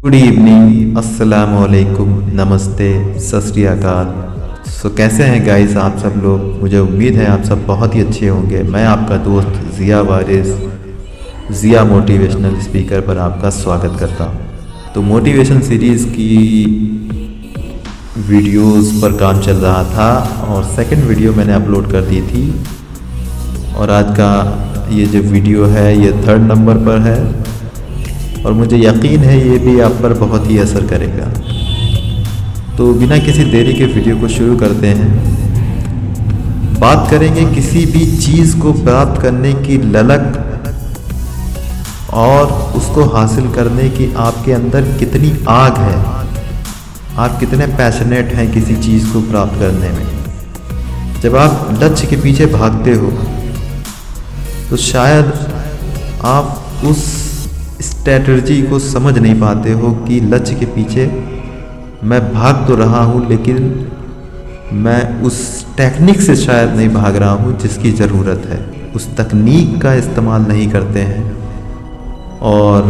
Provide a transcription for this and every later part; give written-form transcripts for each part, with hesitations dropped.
Good evening, अस्सलाम वालेकुम, नमस्ते, सत श्री अकाल। कैसे हैं गाइस आप सब लोग। मुझे उम्मीद है आप सब बहुत ही अच्छे होंगे। मैं आपका दोस्त ज़िया वारिस ज़िया मोटिवेशनल स्पीकर पर आपका स्वागत करता हूं। तो मोटिवेशन सीरीज़ की वीडियोस पर काम चल रहा था और सेकंड वीडियो मैंने अपलोड कर दी थी और आज का ये जो वीडियो है ये 3rd नंबर पर है और मुझे यकीन है ये भी आप पर बहुत ही असर करेगा। तो बिना किसी देरी के वीडियो को शुरू करते हैं। बात करेंगे किसी भी चीज़ को प्राप्त करने की ललक और उसको हासिल करने की आपके अंदर कितनी आग है, आप कितने पैशनेट हैं किसी चीज़ को प्राप्त करने में। जब आप लक्ष्य के पीछे भागते हो तो शायद आप उस स्ट्रैटेजी को समझ नहीं पाते हो कि लक्ष्य के पीछे मैं भाग तो रहा हूँ लेकिन मैं उस टेक्निक से शायद नहीं भाग रहा हूँ जिसकी ज़रूरत है। उस तकनीक का इस्तेमाल नहीं करते हैं और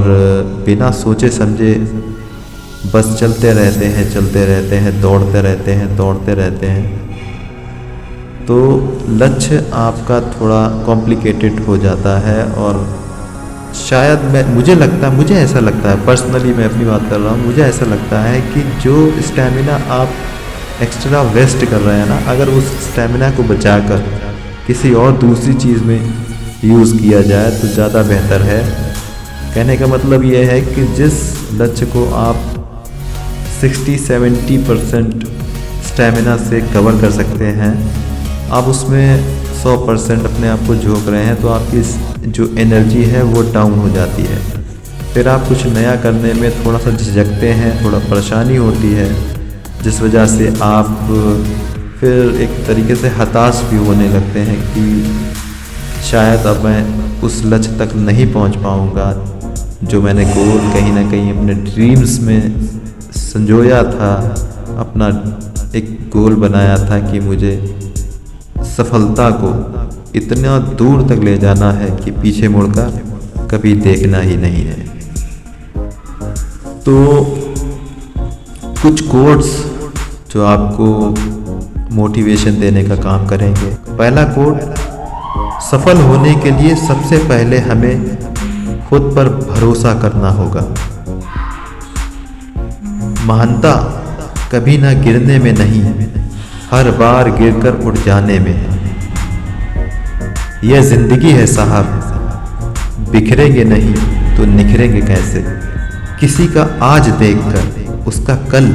बिना सोचे समझे बस चलते रहते हैं, दौड़ते रहते हैं। तो लक्ष्य आपका थोड़ा कॉम्प्लिकेटेड हो जाता है और शायद मुझे ऐसा लगता है, पर्सनली मैं अपनी बात कर रहा हूँ, मुझे ऐसा लगता है कि जो स्टैमिना आप एक्स्ट्रा वेस्ट कर रहे हैं ना, अगर उस स्टैमिना को बचाकर किसी और दूसरी चीज़ में यूज़ किया जाए तो ज़्यादा बेहतर है। कहने का मतलब ये है कि जिस लक्ष्य को आप 60-70% स्टैमिना से कवर कर सकते हैं, आप उसमें 100% अपने आप को झोंक रहे हैं तो आपकी जो एनर्जी है वो डाउन हो जाती है। फिर आप कुछ नया करने में थोड़ा सा झिझकते हैं, थोड़ा परेशानी होती है, जिस वजह से आप फिर एक तरीके से हताश भी होने लगते हैं कि शायद अब मैं उस लक्ष्य तक नहीं पहुंच पाऊंगा जो मैंने गोल कहीं ना कहीं अपने ड्रीम्स में संजोया था, अपना एक गोल बनाया था कि मुझे सफलता को इतना दूर तक ले जाना है कि पीछे मुड़कर कभी देखना ही नहीं है। तो कुछ कोड्स जो आपको मोटिवेशन देने का काम करेंगे। पहला कोड, सफल होने के लिए सबसे पहले हमें खुद पर भरोसा करना होगा। महानता कभी ना गिरने में नहीं, हर बार गिरकर उठ जाने में है। यह जिंदगी है साहब, बिखरेंगे नहीं तो निखरेंगे कैसे। किसी का आज देखकर उसका कल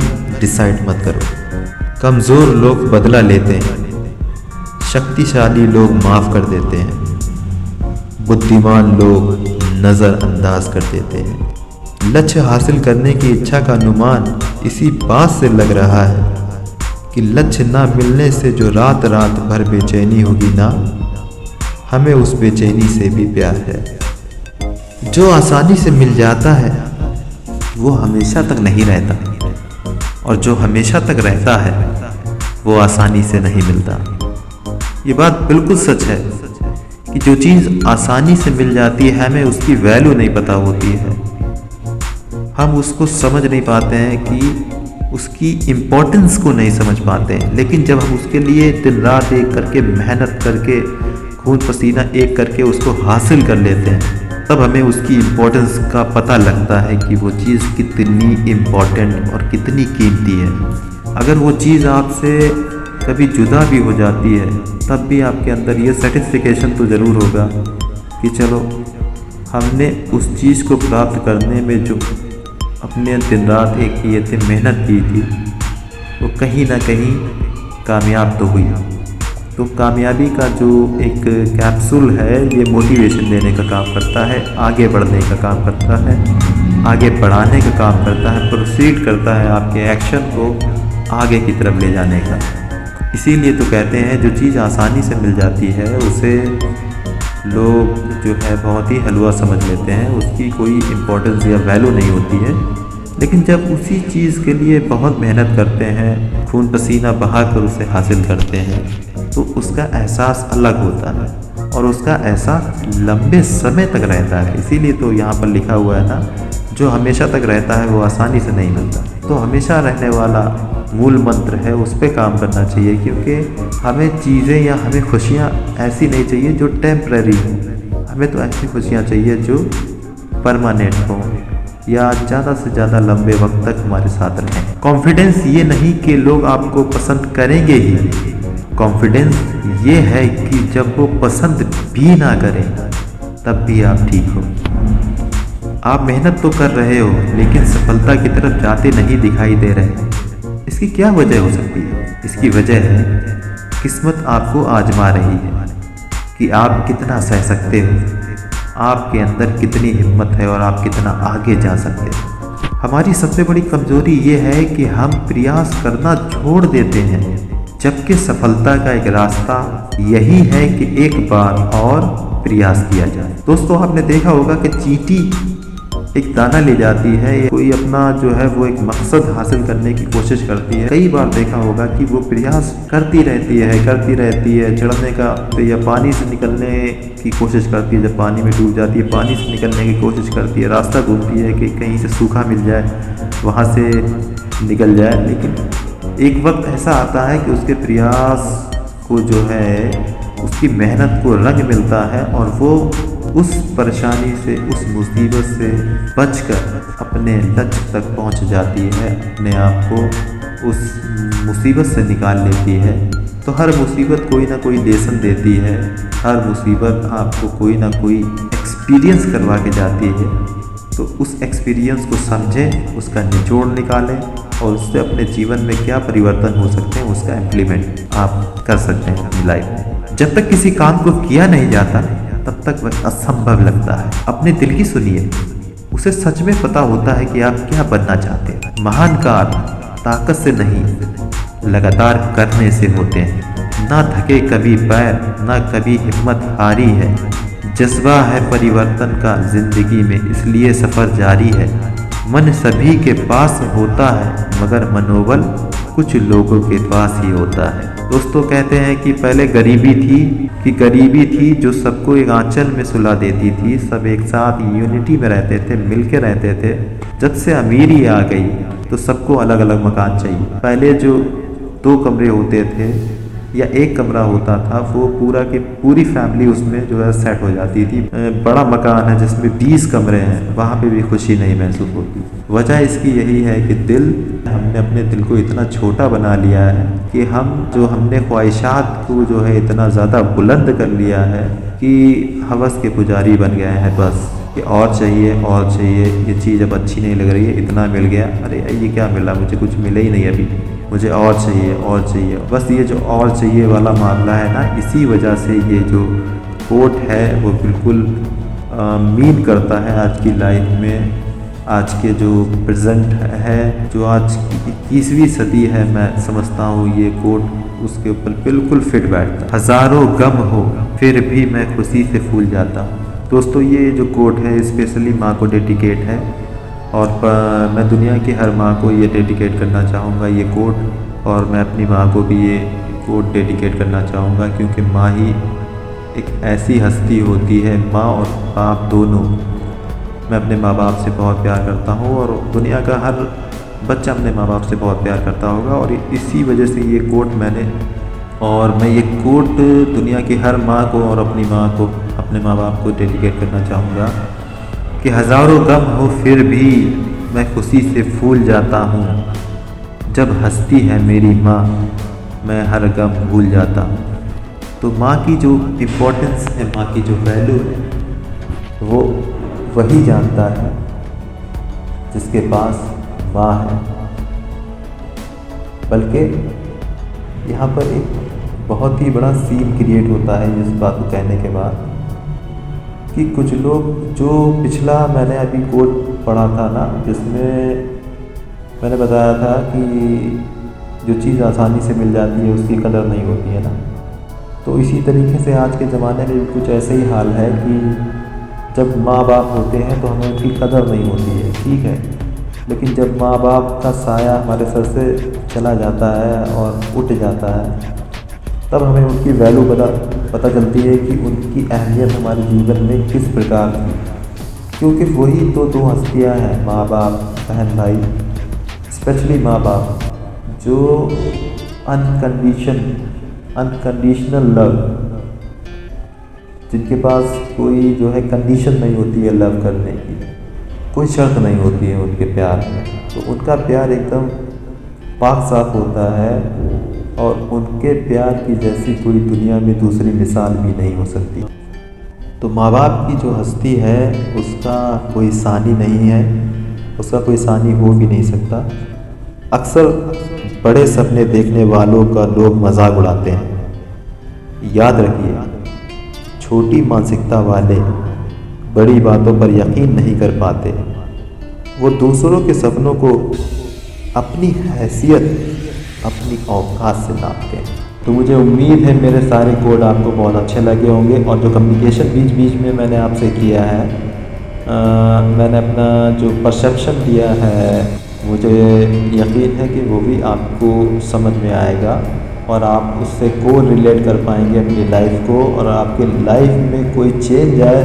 डिसाइड मत करो। कमज़ोर लोग बदला लेते हैं, शक्तिशाली लोग माफ़ कर देते हैं, बुद्धिमान लोग नज़रअंदाज कर देते हैं। लक्ष्य हासिल करने की इच्छा का अनुमान इसी बात से लग रहा है कि लक्ष्य ना मिलने से जो रात रात भर बेचैनी होगी ना, हमें उस बेचैनी से भी प्यार है। जो आसानी से मिल जाता है वो हमेशा तक नहीं रहता और जो हमेशा तक रहता है वो आसानी से नहीं मिलता। ये बात बिल्कुल सच है कि जो चीज़ आसानी से मिल जाती है हमें उसकी वैल्यू नहीं पता होती है। हम उसको समझ नहीं पाते हैं कि उसकी इम्पोर्टेंस को नहीं समझ पाते हैं। लेकिन जब हम उसके लिए दिन रात एक करके मेहनत करके खून पसीना एक करके उसको हासिल कर लेते हैं, तब हमें उसकी इम्पोर्टेंस का पता लगता है कि वो चीज़ कितनी इम्पोर्टेंट और कितनी कीमती है। अगर वो चीज़ आपसे कभी जुदा भी हो जाती है तब भी आपके अंदर ये सेटिस्फिकेशन तो ज़रूर होगा कि चलो हमने उस चीज़ को प्राप्त करने में जो अपने दिन रात एक किए थे, मेहनत की थी, वो कहीं ना कहीं कामयाब तो हुई। तो कामयाबी का जो एक कैप्सूल है ये मोटिवेशन देने का काम करता है, आगे बढ़ने का काम करता है, आगे बढ़ाने का काम करता है, प्रोसीड करता है आपके एक्शन को आगे की तरफ ले जाने का। इसीलिए तो कहते हैं जो चीज़ आसानी से मिल जाती है उसे लोग जो है बहुत ही हलवा समझ लेते हैं, उसकी कोई इम्पोर्टेंस या वैल्यू नहीं होती है। लेकिन जब उसी चीज़ के लिए बहुत मेहनत करते हैं, खून पसीना बहाकर उसे हासिल करते हैं, तो उसका एहसास अलग होता है और उसका एहसास लंबे समय तक रहता है। इसीलिए तो यहाँ पर लिखा हुआ है ना, जो हमेशा तक रहता है वो आसानी से नहीं मिलता। तो हमेशा रहने वाला मूल मंत्र है, उस पर काम करना चाहिए, क्योंकि हमें चीज़ें या हमें खुशियाँ ऐसी नहीं चाहिए जो टेम्पररी हो। हमें तो ऐसी खुशियाँ चाहिए जो परमानेंट हो या ज़्यादा से ज़्यादा लंबे वक्त तक हमारे साथ रहें। कॉन्फिडेंस ये नहीं कि लोग आपको पसंद करेंगे ही, कॉन्फिडेंस ये है कि जब वो पसंद भी ना करें तब भी आप ठीक हो। आप मेहनत तो कर रहे हो लेकिन सफलता की तरफ जाते नहीं दिखाई दे रहे। इसकी क्या वजह हो सकती है? इसकी वजह है किस्मत आपको आजमा रही है कि आप कितना सह सकते हो, आपके अंदर कितनी हिम्मत है और आप कितना आगे जा सकते हो। हमारी सबसे बड़ी कमजोरी ये है कि हम प्रयास करना छोड़ देते हैं, जबकि सफलता का एक रास्ता यही है कि एक बार और प्रयास किया जाए। दोस्तों, आपने देखा होगा कि चींटी एक दाना ले जाती है, कोई अपना जो है वो एक मकसद हासिल करने की कोशिश करती है। कई बार देखा होगा कि वो प्रयास करती रहती है चढ़ने का या पानी से निकलने की कोशिश करती है। जब पानी में डूब जाती है पानी से निकलने की कोशिश करती है, रास्ता ढूंढती है कि कहीं से सूखा मिल जाए, वहाँ से निकल जाए। लेकिन एक वक्त ऐसा आता है कि उसके प्रयास को जो है उसकी मेहनत को रंग मिलता है और वो उस परेशानी से, उस मुसीबत से बचकर अपने लक्ष्य तक पहुंच जाती है, अपने आप को उस मुसीबत से निकाल लेती है। तो हर मुसीबत कोई ना कोई लेसन देती है, हर मुसीबत आपको कोई ना कोई एक्सपीरियंस करवा के जाती है। तो उस एक्सपीरियंस को समझें, उसका निचोड़ निकालें और उससे अपने जीवन में क्या परिवर्तन हो सकते हैं उसका इम्प्लीमेंट आप कर सकते हैं अपनी लाइफ में। जब तक किसी काम को किया नहीं जाता तब तक वह असंभव लगता है। अपने दिल की सुनिए, उसे सच में पता होता है कि आप क्या बनना चाहते हैं। महान कार्य ताकत से नहीं, लगातार करने से होते हैं। ना थके कभी पैर, ना कभी हिम्मत हारी है। जज्बा है परिवर्तन का जिंदगी में, इसलिए सफ़र जारी है। मन सभी के पास होता है मगर मनोबल कुछ लोगों के पास ही होता है। दोस्तों, कहते हैं कि पहले गरीबी थी जो सबको एक आंचल में सुला देती थी। सब एक साथ यूनिटी में रहते थे, मिल के रहते थे। जब से अमीरी आ गई तो सबको अलग अलग मकान चाहिए। पहले जो 2 कमरे होते थे या 1 कमरा होता था, वो पूरा की पूरी फैमिली उसमें जो है सेट हो जाती थी। बड़ा मकान है जिसमें 20 कमरे हैं, वहाँ पे भी खुशी नहीं महसूस होती। वजह इसकी यही है कि हमने अपने दिल को इतना छोटा बना लिया है कि हमने ख्वाहिशात को जो है इतना ज़्यादा बुलंद कर लिया है कि हवस के पुजारी बन गए हैं। बस कि और चाहिए, ये चीज़ अब अच्छी नहीं लग रही है, इतना मिल गया, अरे ये क्या मिला, मुझे कुछ मिला ही नहीं अभी, मुझे और चाहिए। बस ये जो और चाहिए वाला मामला है ना, इसी वजह से ये जो कोट है वो बिल्कुल मीन करता है आज की लाइफ में। आज के जो प्रेजेंट है, जो आज की 21वीं सदी है, मैं समझता हूँ ये कोट उसके ऊपर बिल्कुल फिट बैठता है। हज़ारों गम हो फिर भी मैं खुशी से फूल जाता हूँ। दोस्तों, ये जो कोट है स्पेशली माँ को डेडिकेट है और मैं दुनिया की हर माँ को ये डेडिकेट करना चाहूँगा ये कोट। और मैं अपनी माँ को भी ये कोट डेडिकेट करना चाहूँगा, क्योंकि माँ ही एक ऐसी हस्ती होती है, माँ और बाप दोनों। मैं अपने माँ बाप से बहुत प्यार करता हूँ और दुनिया का हर बच्चा अपने माँ बाप से बहुत प्यार करता होगा। और इसी वजह से ये कोट मैं ये कोट दुनिया की हर माँ को और अपनी माँ को, अपने माँ बाप को डेडिकेट करना चाहूँगा कि हज़ारों गम हो फिर भी मैं खुशी से फूल जाता हूँ। जब हंसती है मेरी माँ मैं हर गम भूल जाता हूँ। तो माँ की जो इम्पोर्टेंस है, माँ की जो वैल्यू है, वो वही जानता है जिसके पास माँ है। बल्कि यहाँ पर एक बहुत ही बड़ा सीन क्रिएट होता है इस बात को कहने के बाद कि कुछ लोग, जो पिछला मैंने अभी कोट पढ़ा था ना, जिसमें मैंने बताया था कि जो चीज़ आसानी से मिल जाती है उसकी कदर नहीं होती है ना, तो इसी तरीके से आज के ज़माने में कुछ ऐसे ही हाल है कि जब माँ बाप होते हैं तो हमें उनकी कदर नहीं होती है, ठीक है, लेकिन जब माँ बाप का साया हमारे सर से चला जाता है और उठ जाता है, तब हमें उनकी वैल्यू पता चलती है कि उनकी अहमियत हमारे जीवन में किस प्रकार थी। क्योंकि वही तो दो हस्तियाँ हैं, माँ बाप बहन भाई, स्पेशली माँ बाप, जो अनकंडीशनल लव, जिनके पास कोई जो है कंडीशन नहीं होती है लव करने की, कोई शर्त नहीं होती है उनके प्यार में, तो उनका प्यार एकदम पाक साफ होता है और उनके प्यार की जैसी कोई दुनिया में दूसरी मिसाल भी नहीं हो सकती। तो माँ बाप की जो हस्ती है उसका कोई सानी नहीं है, उसका कोई सानी हो भी नहीं सकता। अक्सर बड़े सपने देखने वालों का लोग मजाक उड़ाते हैं। याद रखिए, छोटी मानसिकता वाले बड़ी बातों पर यकीन नहीं कर पाते। वो दूसरों के सपनों को अपनी हैसियत, अपनी औकात से नापते हैं। तो मुझे उम्मीद है मेरे सारे कोड आपको बहुत अच्छे लगे होंगे, और जो कम्युनिकेशन बीच बीच में मैंने आपसे किया है, मैंने अपना जो परसेप्शन दिया है, मुझे यकीन है कि वो भी आपको समझ में आएगा और आप उससे को रिलेट कर पाएंगे अपनी लाइफ को, और आपके लाइफ में कोई चेंज आए,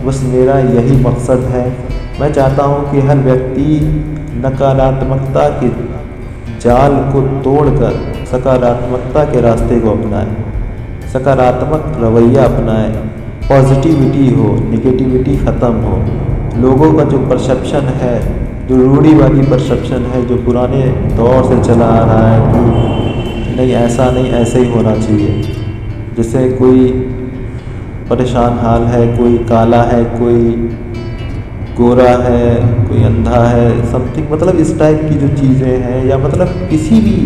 बस मेरा यही मकसद है। मैं चाहता हूँ कि हर व्यक्ति नकारात्मकता के जाल को तोड़कर सकारात्मकता के रास्ते को अपनाए, सकारात्मक रवैया अपनाए, पॉजिटिविटी हो, नेगेटिविटी ख़त्म हो। लोगों का जो परसेप्शन है, जो रूढ़िवादी परसेप्शन है, जो पुराने दौर से चला आ रहा है कि नहीं ऐसा नहीं, ऐसे ही होना चाहिए, जैसे कोई परेशान हाल है, कोई काला है, कोई गोरा है, कोई अंधा है, समथिंग, मतलब इस टाइप की जो चीज़ें हैं, या मतलब किसी भी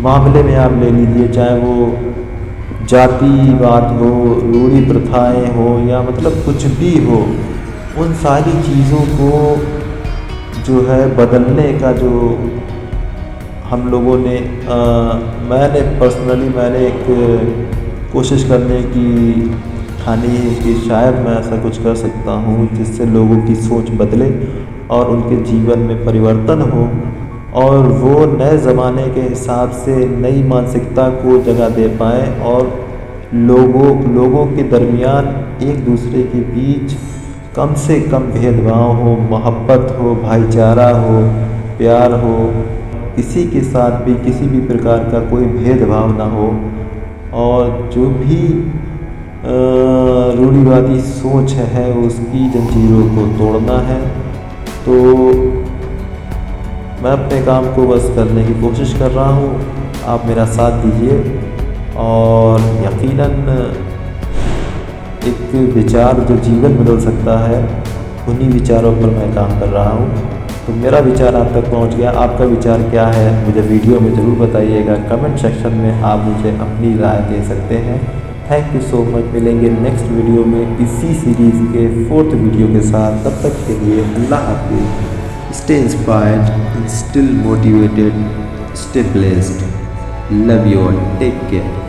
मामले में आप ले लीजिए, चाहे वो जातिवाद हो, रूढ़ी प्रथाएं हो, या मतलब कुछ भी हो, उन सारी चीज़ों को जो है बदलने का जो हम लोगों ने मैंने एक कोशिश करने की ठानी है कि शायद मैं ऐसा कुछ कर सकता हूँ जिससे लोगों की सोच बदले और उनके जीवन में परिवर्तन हो, और वो नए ज़माने के हिसाब से नई मानसिकता को जगह दे पाएँ, और लोगों के दरमियान एक दूसरे के बीच कम से कम भेदभाव हो, मोहब्बत हो, भाईचारा हो, प्यार हो, किसी के साथ भी किसी भी प्रकार का कोई भेदभाव ना हो, और जो भी रूढ़िवादी सोच है उसकी जंजीरों को तोड़ना है। तो मैं अपने काम को बस करने की कोशिश कर रहा हूँ, आप मेरा साथ दीजिए, और यकीनन एक विचार जो जीवन बदल सकता है, उन्हीं विचारों पर मैं काम कर रहा हूँ। तो मेरा विचार आप तक पहुँच गया, आपका विचार क्या है मुझे वीडियो में ज़रूर बताइएगा, कमेंट सेक्शन में आप मुझे अपनी राय दे सकते हैं। Thank you so much. मिलेंगे नेक्स्ट वीडियो में इसी सीरीज़ के 4th वीडियो के साथ। तब तक के लिए अल्लाह हाफिज़। Stay inspired, still motivated, stay blessed, love you all, take care.